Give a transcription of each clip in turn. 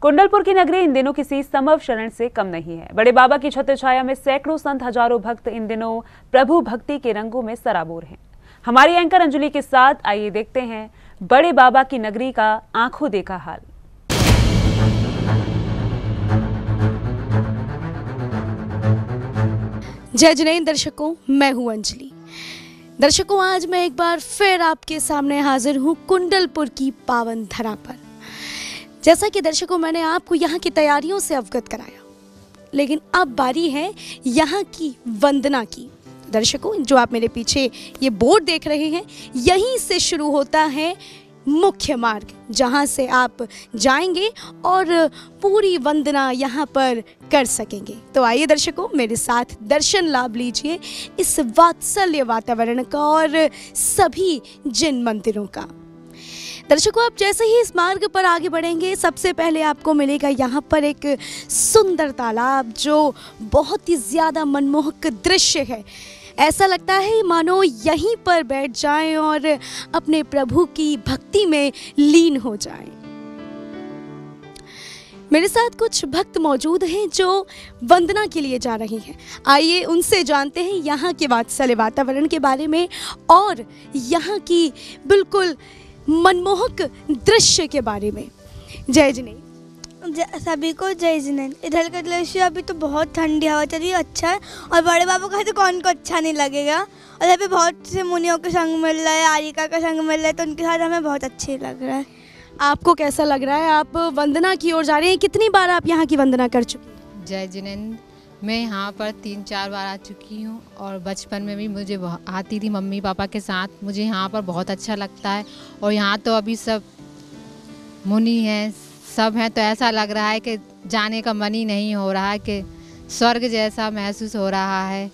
कुंडलपुर की नगरी इन दिनों किसी संभव शरण से कम नहीं है। बड़े बाबा की छत्र छाया में सैकड़ों संत, हजारों भक्त इन दिनों प्रभु भक्ति के रंगों में सराबोर हैं। हमारी एंकर अंजलि के साथ आइए देखते हैं बड़े बाबा की नगरी का आंखों देखा हाल। जय जिनेंद्र दर्शकों, मैं हूं अंजलि। दर्शकों, आज मैं एक बार फिर आपके सामने हाजिर हूं कुंडलपुर की पावन धरा पर। जैसा कि दर्शकों मैंने आपको यहाँ की तैयारियों से अवगत कराया, लेकिन अब बारी है यहाँ की वंदना की। दर्शकों, जो आप मेरे पीछे ये बोर्ड देख रहे हैं, यहीं से शुरू होता है मुख्य मार्ग, जहाँ से आप जाएंगे और पूरी वंदना यहाँ पर कर सकेंगे। तो आइए दर्शकों, मेरे साथ दर्शन लाभ लीजिए इस वात्सल्य वातावरण का और सभी जिन मंदिरों का। दर्शकों, आप जैसे ही इस मार्ग पर आगे बढ़ेंगे, सबसे पहले आपको मिलेगा यहाँ पर एक सुंदर तालाब, जो बहुत ही ज़्यादा मनमोहक दृश्य है। ऐसा लगता है मानो यहीं पर बैठ जाएं और अपने प्रभु की भक्ति में लीन हो जाएं। मेरे साथ कुछ भक्त मौजूद हैं जो वंदना के लिए जा रही हैं। आइए उनसे जानते हैं यहाँ के वात्सल्य वातावरण के बारे में और यहाँ की बिल्कुल मनमोहक दृश्य के बारे में। जय जिनेंद्र। सभी को जय जिनेंद्र। इधर का दृश्य अभी तो बहुत ठंडी हवा चल रही है, अच्छा है। और बड़े बाबा का तो कौन को अच्छा नहीं लगेगा। और यहाँ पे बहुत से मुनियों का संग मिल रहा है, आरिका का संग मिल रहा है, तो उनके साथ हमें बहुत अच्छे लग रहा है। आपको कैसा लग रहा है? आप वंदना की ओर जा रहे हैं, कितनी बार आप यहाँ की वंदना कर चुके हैं? जय जिनेंद्र, मैं यहाँ पर 3-4 बार आ चुकी हूँ और बचपन में भी मुझे आती थी मम्मी पापा के साथ। मुझे यहाँ पर बहुत अच्छा लगता है और यहाँ तो अभी सब मुनि हैं, सब हैं, तो ऐसा लग रहा है कि जाने का मन ही नहीं हो रहा है, कि स्वर्ग जैसा महसूस हो रहा है।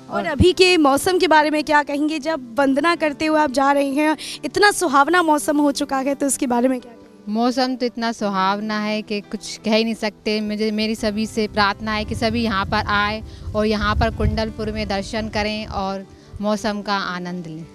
और अभी के मौसम के बारे में क्या कहेंगे? जब वंदना करते हुए आप जा रहे हैं, इतना सुहावना मौसम हो चुका है, तो उसके बारे में क्या कहेंगे? मौसम तो इतना सुहावना है कि कुछ कह ही नहीं सकते। मेरी सभी से प्रार्थना है कि सभी यहाँ पर आए और यहाँ पर कुंडलपुर में दर्शन करें और मौसम का आनंद लें।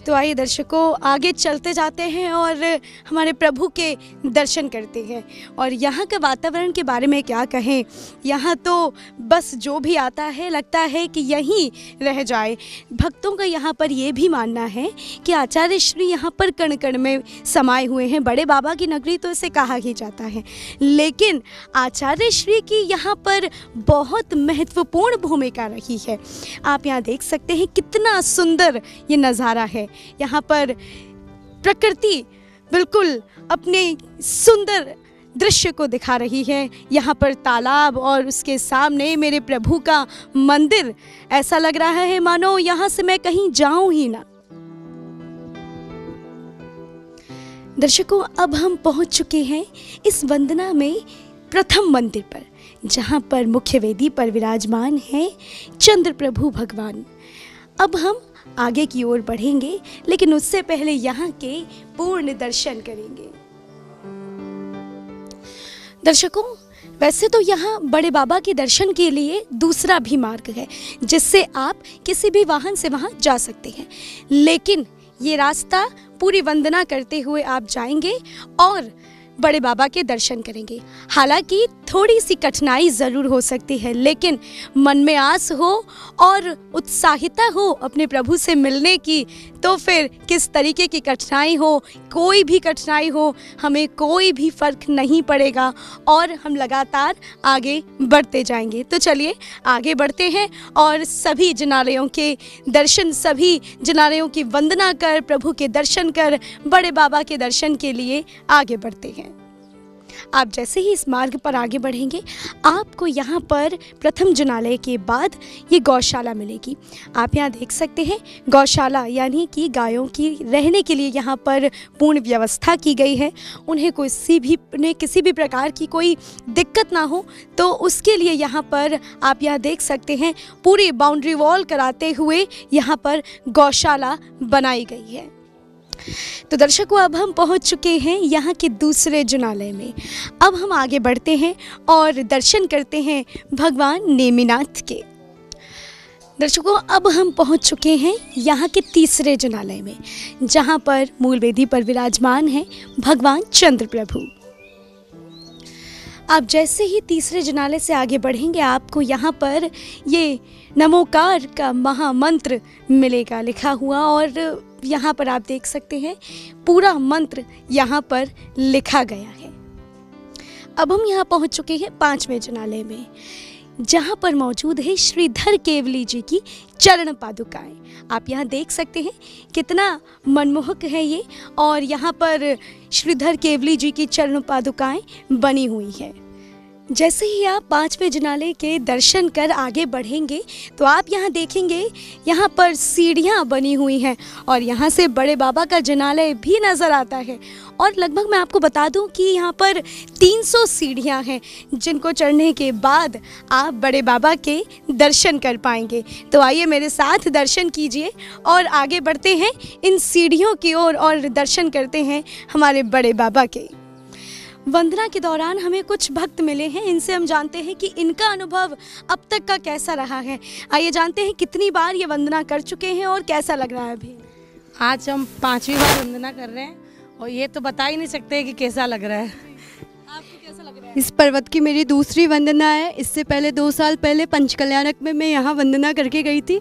तो आइए दर्शकों, आगे चलते जाते हैं और हमारे प्रभु के दर्शन करते हैं। और यहाँ के वातावरण के बारे में क्या कहें, यहाँ तो बस जो भी आता है लगता है कि यहीं रह जाए। भक्तों का यहाँ पर ये भी मानना है कि आचार्य श्री यहाँ पर कण कण में समाये हुए हैं। बड़े बाबा की नगरी तो इसे कहा ही जाता है, लेकिन आचार्य श्री की यहाँ पर बहुत महत्वपूर्ण भूमिका रही है। आप यहाँ देख सकते हैं कितना सुंदर ये नज़ारा है। यहाँ पर प्रकृति बिल्कुल अपने सुंदर दृश्य को दिखा रही है। यहाँ पर तालाब और उसके सामने मेरे प्रभु का मंदिर, ऐसा लग रहा है मानो यहाँ से मैं कहीं जाऊं ही ना। दर्शकों, अब हम पहुंच चुके हैं इस वंदना में प्रथम मंदिर पर, जहाँ पर मुख्य वेदी पर विराजमान है चंद्र प्रभु भगवान। अब हम आगे की ओर बढ़ेंगे, लेकिन उससे पहले यहाँ के पूर्ण दर्शन करेंगे। दर्शकों, वैसे तो यहाँ बड़े बाबा के दर्शन के लिए दूसरा भी मार्ग है, जिससे आप किसी भी वाहन से वहाँ जा सकते हैं, लेकिन ये रास्ता पूरी वंदना करते हुए आप जाएंगे और बड़े बाबा के दर्शन करेंगे। हालांकि थोड़ी सी कठिनाई ज़रूर हो सकती है, लेकिन मन में आस हो और उत्साहिता हो अपने प्रभु से मिलने की, तो फिर किस तरीके की कठिनाई हो, कोई भी कठिनाई हो, हमें कोई भी फ़र्क नहीं पड़ेगा और हम लगातार आगे बढ़ते जाएंगे। तो चलिए आगे बढ़ते हैं और सभी जिनालयों के दर्शन, सभी जिनालयों की वंदना कर, प्रभु के दर्शन कर, बड़े बाबा के दर्शन के लिए आगे बढ़ते हैं। आप जैसे ही इस मार्ग पर आगे बढ़ेंगे, आपको यहाँ पर प्रथम जिनालय के बाद ये गौशाला मिलेगी। आप यहाँ देख सकते हैं गौशाला, यानी कि गायों की रहने के लिए यहाँ पर पूर्ण व्यवस्था की गई है। उन्हें किसी भी प्रकार की कोई दिक्कत ना हो, तो उसके लिए यहाँ पर आप यहाँ देख सकते हैं पूरी बाउंड्री वॉल कराते हुए यहाँ पर गौशाला बनाई गई है। तो दर्शकों, अब हम पहुंच चुके हैं यहाँ के दूसरे जिनालय में। अब हम आगे बढ़ते हैं और दर्शन करते हैं भगवान नेमिनाथ के। दर्शकों, अब हम पहुंच चुके हैं यहाँ के तीसरे जिनालय में, जहाँ पर मूल वेदी पर विराजमान हैं भगवान चंद्र प्रभु। आप जैसे ही तीसरे जनाले से आगे बढ़ेंगे आपको यहाँ पर ये नमोकार का महामंत्र मिलेगा लिखा हुआ, और यहाँ पर आप देख सकते हैं पूरा मंत्र यहाँ पर लिखा गया है। अब हम यहाँ पहुँच चुके हैं 5वें जनाले में, जहाँ पर मौजूद है श्रीधर केवली जी की चरण पादुकाएं। आप यहाँ देख सकते हैं कितना मनमोहक है ये, और यहाँ पर श्रीधर केवली जी की चरण पादुकाएं बनी हुई है। जैसे ही आप 5वें जनाले के दर्शन कर आगे बढ़ेंगे तो आप यहाँ देखेंगे यहाँ पर सीढ़ियाँ बनी हुई हैं, और यहाँ से बड़े बाबा का जनालय भी नज़र आता है। और लगभग मैं आपको बता दूं कि यहाँ पर 300 सीढ़ियाँ हैं, जिनको चढ़ने के बाद आप बड़े बाबा के दर्शन कर पाएंगे। तो आइए मेरे साथ दर्शन कीजिए और आगे बढ़ते हैं इन सीढ़ियों की ओर और दर्शन करते हैं हमारे बड़े बाबा के। वंदना के दौरान हमें कुछ भक्त मिले हैं, इनसे हम जानते हैं कि इनका अनुभव अब तक का कैसा रहा है। आइए जानते हैं कितनी बार ये वंदना कर चुके हैं और कैसा लग रहा है अभी। आज हम 5वीं बार वंदना कर रहे हैं, और ये तो बता ही नहीं सकते कि कैसा लग रहा है। आपको कैसा लग रहा है? इस पर्वत की मेरी दूसरी वंदना है। इससे पहले 2 साल पहले पंचकल्याणक में मैं यहाँ वंदना करके गई थी।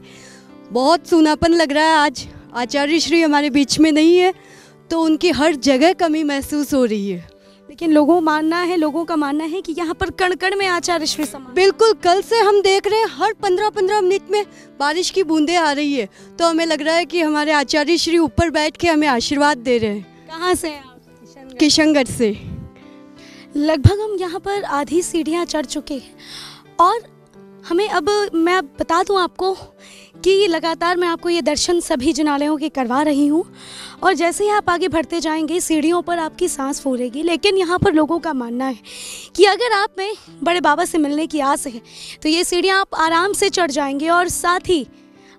बहुत सूनापन लग रहा है। आज आचार्य श्री हमारे बीच में नहीं है, तो उनकी हर जगह कमी महसूस हो रही है। लेकिन लोगों का मानना है कि यहाँ पर कण कण में आचार्य श्री समान। बिल्कुल, कल से हम देख रहे हैं हर 15-15 मिनट में बारिश की बूंदें आ रही है, तो हमें लग रहा है कि हमारे आचार्य श्री ऊपर बैठ के हमें आशीर्वाद दे रहे हैं। कहाँ से हैं आप? किशनगढ़ से। लगभग हम यहाँ पर आधी सीढ़ियाँ चढ़ चुके हैं, और हमें मैं बता दूँ आपको कि लगातार मैं आपको ये दर्शन सभी जनालयों के करवा रही हूँ, और जैसे ही आप आगे बढ़ते जाएंगे सीढ़ियों पर आपकी सांस फूलेगी। लेकिन यहाँ पर लोगों का मानना है कि अगर आप में बड़े बाबा से मिलने की आस है तो ये सीढ़ियाँ आप आराम से चढ़ जाएंगे। और साथ ही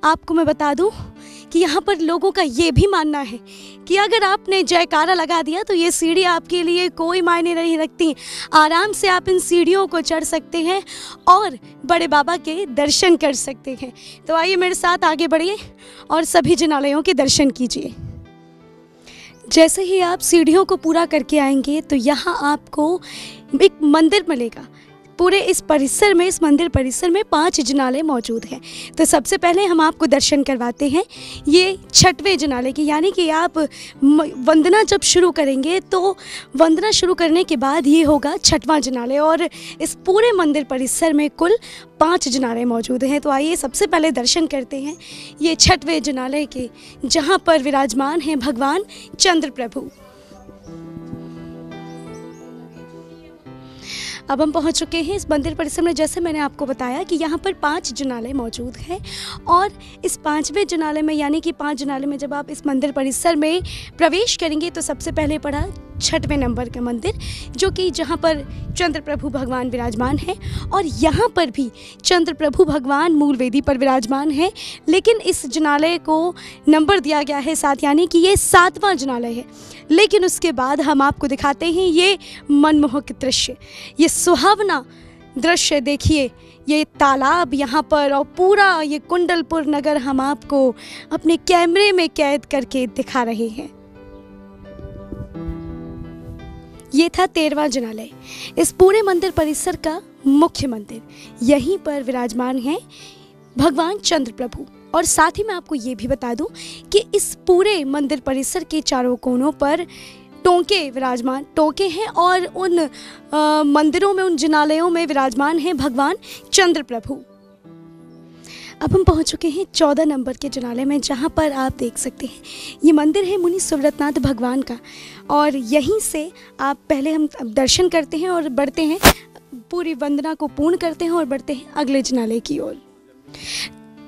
आपको मैं बता दूँ कि यहाँ पर लोगों का ये भी मानना है कि अगर आपने जयकारा लगा दिया तो ये सीढ़ी आपके लिए कोई मायने नहीं रखती। आराम से आप इन सीढ़ियों को चढ़ सकते हैं और बड़े बाबा के दर्शन कर सकते हैं। तो आइए मेरे साथ आगे बढ़िए और सभी जनालयों के दर्शन कीजिए। जैसे ही आप सीढ़ियों को पूरा करके आएंगे तो यहाँ आपको एक मंदिर मिलेगा। पूरे इस मंदिर परिसर में 5 जनाले मौजूद हैं। तो सबसे पहले हम आपको दर्शन करवाते हैं ये 6वें जनाले की, यानी कि आप वंदना जब शुरू करेंगे तो वंदना शुरू करने के बाद ये होगा 6वां जनाले, और इस पूरे मंदिर परिसर में कुल 5 जनाले मौजूद हैं। तो आइए सबसे पहले दर्शन करते हैं ये 6वें जनाले के, जहाँ पर विराजमान हैं भगवान चंद्र प्रभु। अब हम पहुंच चुके हैं इस मंदिर परिसर में। जैसे मैंने आपको बताया कि यहाँ पर 5 जनाले मौजूद हैं, और इस 5वें जनाले में, यानी कि 5 जनाले में जब आप इस मंदिर परिसर में प्रवेश करेंगे तो सबसे पहले पड़ा 6वें नंबर का मंदिर, जो कि जहाँ पर चंद्र प्रभु भगवान विराजमान हैं, और यहाँ पर भी चंद्र प्रभु भगवान मूल वेदी पर विराजमान है। लेकिन इस जनालय को नंबर दिया गया है 7, यानी कि ये 7वां जनालय है। लेकिन उसके बाद हम आपको दिखाते हैं ये मनमोहक दृश्य, ये सुहावना दृश्य। देखिए ये तालाब यहाँ पर और पूरा ये कुंडलपुर नगर हम आपको अपने कैमरे में कैद करके दिखा रहे हैं। ये था 13वां जनालय, इस पूरे मंदिर परिसर का मुख्य मंदिर। यहीं पर विराजमान है भगवान चंद्र प्रभु। और साथ ही मैं आपको ये भी बता दूं कि इस पूरे मंदिर परिसर के चारों कोनों पर टोंके हैं, और उन मंदिरों में, उन जनालयों में विराजमान हैं भगवान चंद्र प्रभु। अब हम पहुंच चुके हैं 14 नंबर के जनालय में, जहां पर आप देख सकते हैं ये मंदिर है मुनि सुव्रतनाथ भगवान का, और यहीं से आप पहले हम दर्शन करते हैं और बढ़ते हैं, पूरी वंदना को पूर्ण करते हैं और बढ़ते हैं अगले जनालय की ओर।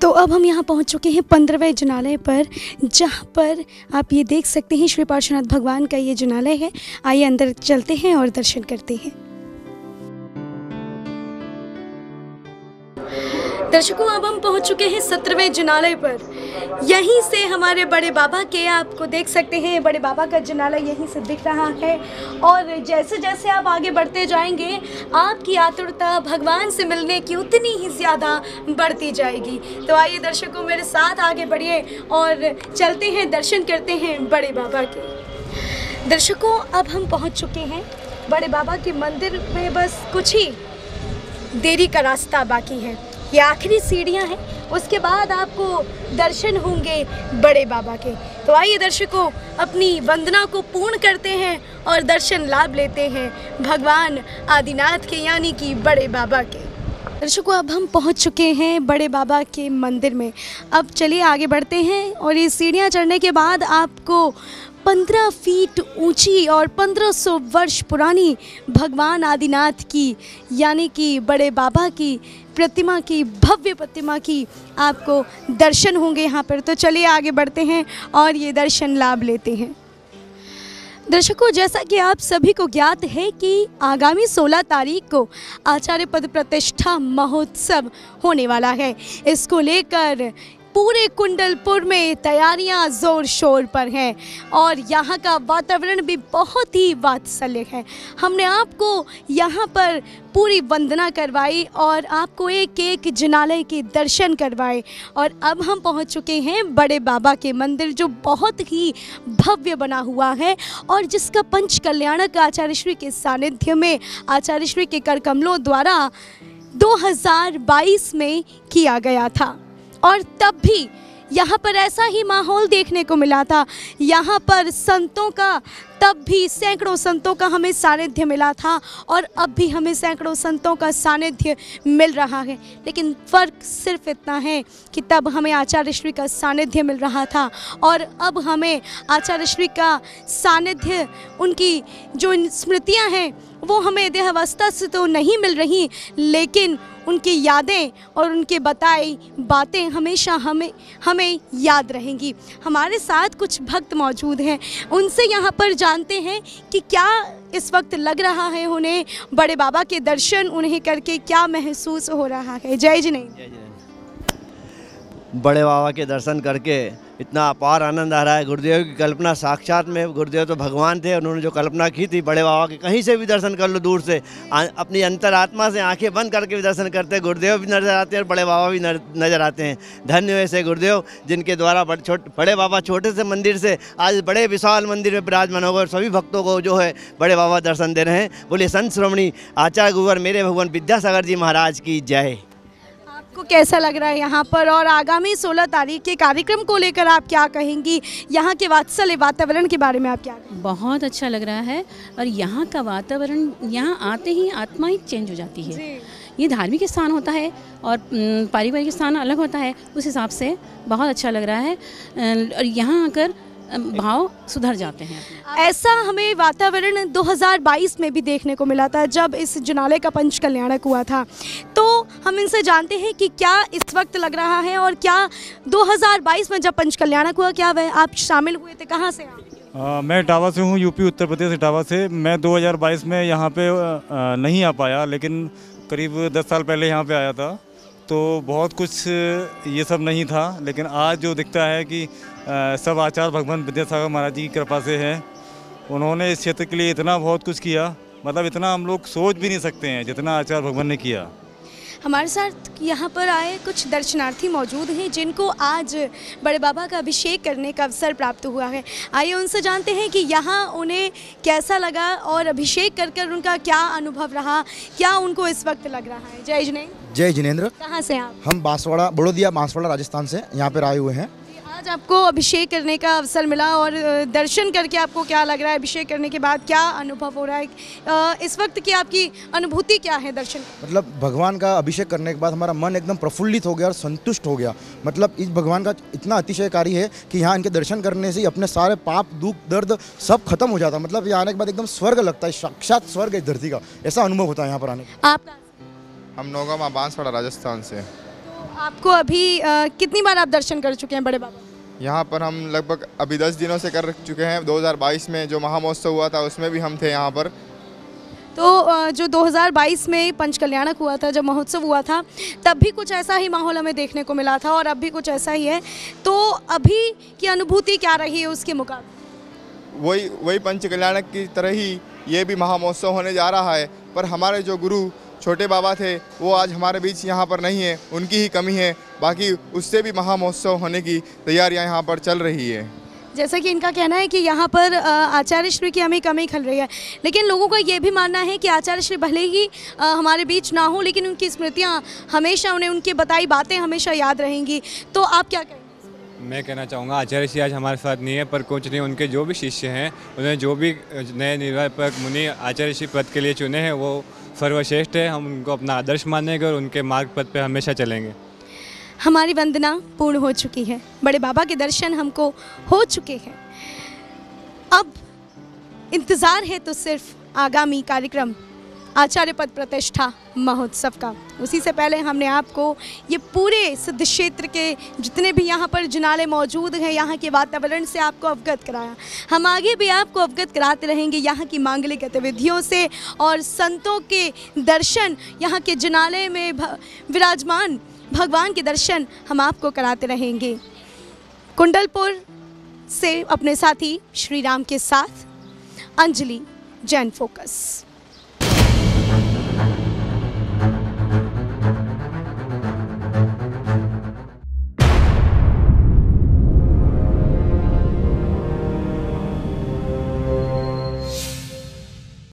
तो अब हम यहाँ पहुँच चुके हैं 15वें जनालय पर, जहाँ पर आप ये देख सकते हैं श्री पार्श्वनाथ भगवान का ये जनालय है। आइए अंदर चलते हैं और दर्शन करते हैं। दर्शकों, अब हम पहुंच चुके हैं 17वें जनालय पर। यहीं से हमारे बड़े बाबा के, आपको देख सकते हैं बड़े बाबा का जनालय यहीं से दिख रहा है, और जैसे जैसे आप आगे बढ़ते जाएंगे आपकी आतुरता भगवान से मिलने की उतनी ही ज़्यादा बढ़ती जाएगी। तो आइए दर्शकों मेरे साथ आगे बढ़िए और चलते हैं, दर्शन करते हैं बड़े बाबा के। दर्शकों, अब हम पहुँच चुके हैं बड़े बाबा के मंदिर में बस कुछ ही देरी का रास्ता बाकी है। ये आखिरी सीढ़ियां हैं, उसके बाद आपको दर्शन होंगे बड़े बाबा के। तो आइए दर्शकों, अपनी वंदना को पूर्ण करते हैं और दर्शन लाभ लेते हैं भगवान आदिनाथ के, यानी कि बड़े बाबा के। दर्शकों, अब हम पहुंच चुके हैं बड़े बाबा के मंदिर में। अब चलिए आगे बढ़ते हैं और ये सीढ़ियां चढ़ने के बाद आपको 15 फीट ऊंची और 1500 वर्ष पुरानी भगवान आदिनाथ की, यानी कि बड़े बाबा की प्रतिमा की, भव्य प्रतिमा की आपको दर्शन होंगे यहाँ पर। तो चलिए आगे बढ़ते हैं और ये दर्शन लाभ लेते हैं। दर्शकों, जैसा कि आप सभी को ज्ञात है कि आगामी 16 तारीख को आचार्य पद प्रतिष्ठा महोत्सव होने वाला है। इसको लेकर पूरे कुंडलपुर में तैयारियां जोर शोर पर हैं और यहाँ का वातावरण भी बहुत ही वात्सल्य है। हमने आपको यहाँ पर पूरी वंदना करवाई और आपको एक एक जिनालय के दर्शन करवाए और अब हम पहुँच चुके हैं बड़े बाबा के मंदिर, जो बहुत ही भव्य बना हुआ है और जिसका पंच कल्याणक आचार्य श्री के सानिध्य में आचार्य श्री के कर कमलों द्वारा 2022 में किया गया था। और तब भी यहाँ पर ऐसा ही माहौल देखने को मिला था। यहाँ पर संतों का, तब भी सैकड़ों संतों का हमें सानिध्य मिला था और अब भी हमें सैकड़ों संतों का सानिध्य मिल रहा है। लेकिन फ़र्क सिर्फ इतना है कि तब हमें आचार्य श्री का सानिध्य मिल रहा था और अब हमें आचार्य श्री का सानिध्य, उनकी जो स्मृतियाँ हैं वो हमें देहावस्था से तो नहीं मिल रही, लेकिन उनकी यादें और उनके बताई बातें हमेशा हमें याद रहेंगी। हमारे साथ कुछ भक्त मौजूद हैं, उनसे यहाँ पर जानते हैं कि क्या इस वक्त लग रहा है उन्हें, बड़े बाबा के दर्शन उन्हें करके क्या महसूस हो रहा है। जय जिनेंद्र। बड़े बाबा के दर्शन करके इतना अपार आनंद आ रहा है। गुरुदेव की कल्पना साक्षात में, गुरुदेव तो भगवान थे, उन्होंने जो कल्पना की थी बड़े बाबा के, कहीं से भी दर्शन कर लो दूर से, अपनी अंतरात्मा से आंखें बंद करके भी दर्शन करते हैं, गुरुदेव भी नजर आते हैं और बड़े बाबा भी नजर आते हैं। धन्य वैसे गुरुदेव जिनके द्वारा बड़े बाबा छोटे से मंदिर से आज बड़े विशाल मंदिर में विराजमान हो गए और सभी भक्तों को जो है बड़े बाबा दर्शन दे रहे हैं। बोलिए संत श्रोमणी आचार्य गुरुवर मेरे भगवान विद्यासागर जी महाराज की जय। आपको कैसा लग रहा है यहाँ पर और आगामी 16 तारीख के कार्यक्रम को लेकर आप क्या कहेंगी? यहाँ के वात्सल्य वातावरण के बारे में आप क्या कहेंगी? बहुत अच्छा लग रहा है और यहाँ का वातावरण, यहाँ आते ही आत्मा ही चेंज हो जाती है। ये धार्मिक स्थान होता है और पारिवारिक स्थान अलग होता है, उस हिसाब से बहुत अच्छा लग रहा है और यहाँ आकर भाव सुधर जाते हैं। ऐसा हमें वातावरण 2022 में भी देखने को मिला था जब इस जिनालय का पंच कल्याणक हुआ था। तो हम इनसे जानते हैं कि क्या इस वक्त लग रहा है और क्या 2022 में जब पंच कल्याणक हुआ क्या वह आप शामिल हुए थे? कहाँ से आप? मैं इटावा से हूँ, यूपी उत्तर प्रदेश इटावा से। मैं 2022 में यहाँ पे नहीं आ पाया, लेकिन करीब 10 साल पहले यहाँ पे आया था तो बहुत कुछ ये सब नहीं था। लेकिन आज जो दिखता है कि सब आचार्य भगवान विद्यासागर महाराज जी की कृपा से है। उन्होंने इस क्षेत्र के लिए इतना बहुत कुछ किया, मतलब इतना हम लोग सोच भी नहीं सकते हैं जितना आचार्य भगवान ने किया। हमारे साथ यहाँ पर आए कुछ दर्शनार्थी मौजूद हैं जिनको आज बड़े बाबा का अभिषेक करने का अवसर प्राप्त हुआ है। आइए उनसे जानते हैं कि यहाँ उन्हें कैसा लगा और अभिषेक कर उनका क्या अनुभव रहा, क्या उनको इस वक्त लग रहा है। जय जिनेंद्र। जय जिनेंद्र। कहाँ से आप? हम बांसवाड़ा, बड़ौदिया बांसवाड़ा राजस्थान से यहाँ पर आए हुए हैं। आज आपको अभिषेक करने का अवसर मिला और दर्शन करके आपको क्या लग रहा है? अभिषेक करने के बाद क्या अनुभव हो रहा है? इस वक्त की आपकी अनुभूति क्या है दर्शन? मतलब भगवान का अभिषेक करने के बाद हमारा मन एकदम प्रफुल्लित हो गया और संतुष्ट हो गया। मतलब इस भगवान का इतना अतिशयकारी है कि यहाँ इनके दर्शन करने से अपने सारे पाप दुख दर्द सब खत्म हो जाता है। मतलब यहाँ आने के बाद एकदम स्वर्ग लगता है, साक्षात स्वर्ग इस धरती का, ऐसा अनुभव होता है यहाँ पर आने का। आप? हम नौगामा बांसवाड़ा राजस्थान से। तो आपको अभी कितनी बार आप दर्शन कर चुके हैं बड़े बाबा? यहाँ पर हम लगभग अभी 10 दिनों से कर चुके हैं। 2022 में जो महामहोत्सव हुआ था उसमें भी हम थे यहाँ पर। तो जो 2022 में पंच कल्याणक हुआ था, जब महोत्सव हुआ था, तब भी कुछ ऐसा ही माहौल हमें देखने को मिला था और अब भी कुछ ऐसा ही है। तो अभी की अनुभूति क्या रही है उसके मुकाबले? वही पंच कल्याणक की तरह ही ये भी महामहोत्सव होने जा रहा है। पर हमारे जो गुरु छोटे बाबा थे वो आज हमारे बीच यहाँ पर नहीं है, उनकी ही कमी है। बाकी उससे भी महामहोत्सव होने की तैयारियाँ यहाँ पर चल रही है। जैसा कि इनका कहना है कि यहाँ पर आचार्य श्री की हमें कमी खल रही है, लेकिन लोगों का ये भी मानना है कि आचार्य श्री भले ही हमारे बीच ना हो, लेकिन उनकी स्मृतियाँ हमेशा, उन्हें उनकी बताई बातें हमेशा याद रहेंगी। तो आप क्या कहेंगे? मैं कहना चाहूँगा आचार्य श्री आज हमारे साथ नहीं है, पर कुछ नहीं, उनके जो भी शिष्य हैं, उन्हें जो भी नए निर्वापक मुनि आचार्य श्री पद के लिए चुने हैं वो सर्वश्रेष्ठ है। हम उनको अपना आदर्श मानेंगे और उनके मार्ग पद पे हमेशा चलेंगे। हमारी वंदना पूर्ण हो चुकी है, बड़े बाबा के दर्शन हमको हो चुके हैं। अब इंतज़ार है तो सिर्फ आगामी कार्यक्रम आचार्य पद प्रतिष्ठा महोत्सव का। उसी से पहले हमने आपको ये पूरे सिद्ध क्षेत्र के जितने भी यहाँ पर जिनाले मौजूद हैं, यहाँ के वातावरण से आपको अवगत कराया। हम आगे भी आपको अवगत कराते रहेंगे यहाँ की मांगलिक गतिविधियों से, और संतों के दर्शन, यहाँ के जिनाले में विराजमान भगवान के दर्शन हम आपको कराते रहेंगे। कुंडलपुर से अपने साथी श्री राम के साथ अंजलि, जैन फोकस।